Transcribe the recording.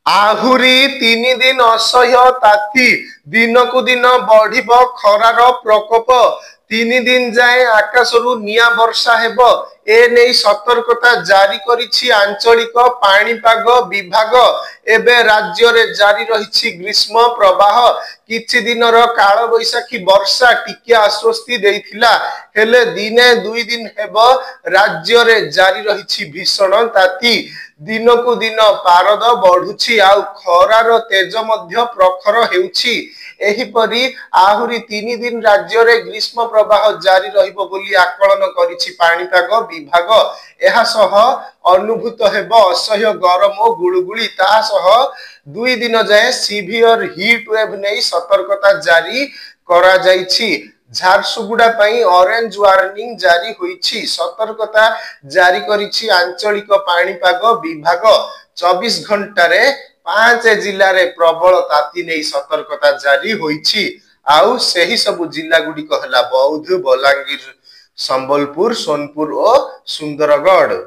ଆହୁରି 3 ଦିନ ଅସହ୍ୟ ତାତି, ଦିନକୁ ଦିନ ବଢିବ ଖରାର ପ୍ରକୋପ। 3 ଦିନ ଯାଏ ଆକାଶରୁ ନିଆଁ ବର୍ଷା ହେବ, ଏ ନେଇ ସତର୍କତା ଜାରି କରିଛି ଆଞ୍ଚଳିକ ପାଣିପାଗ ବିଭାଗ। ଏବେ ରାଜ୍ୟରେ ଜାରି ରହିଛି ଗ୍ରୀଷ୍ମ ପ୍ରବାହ। କିଛି ଦିନର କାଳବୈଶାଖୀ ବର୍ଷା ଟିକେ ଆଶ୍ୱସ୍ତି ଦେଇଥିଲା, ହେଲେ ଦିନେ 2 ଦିନ ହେବ ରାଜ୍ୟରେ ଜାରି ରହିଛି ଭୀଷଣ ତାତି। ଦିନକୁ ଦିନ ପାରଦ ବଢୁଛି, ଆଉ ଖରାର ତେଜ ମଧ୍ୟ ପ୍ରଖର ହେଉଛି। ଏହିପରି ଆହୁରି 3 ଦିନ ରାଜ୍ୟରେ ଗ୍ରୀଷ୍ମ ପ୍ରବାହ ଜାରି ରହିବ ବୋଲି ଆକଳନ କରିଛି ପାଣିପାଗ ବିଭାଗ। ଏହା ସହ ଅନୁଭୂତ ହେବ ଅସହ୍ୟ ଗରମ ଓ ଗୁଳୁଗୁଳି। ତା ସହ 2 ଦିନ ଯାଏ ସିଭିୟର ହିଟ୍ ୱେଭ୍ ନେଇ ସତର୍କତା ଜାରି କରାଯାଇଛି। ଝାରସୁଗୁଡା ପାଇଁ ଅରେଞ୍ଜ ୱାର୍ଣ୍ଣିଂ ଜାରି ହୋଇଛି। ସତର୍କତା ଜାରି କରିଛି ଆଞ୍ଚଳିକ ପାଣିପାଗ ବିଭାଗ। 24 ଘଣ୍ଟାରେ 5 ଜିଲ୍ଲାରେ ପ୍ରବଳ ତାତି ନେଇ ସତର୍କତା ଜାରି ହୋଇଛି। ଆଉ ସେହି ସବୁ ଜିଲ୍ଲା ଗୁଡ଼ିକ ହେଲା ବୌଦ୍ଧ, ବଲାଙ୍ଗୀର, ସମ୍ବଲପୁର, ସୋନପୁର ଓ ସୁନ୍ଦରଗଡ଼।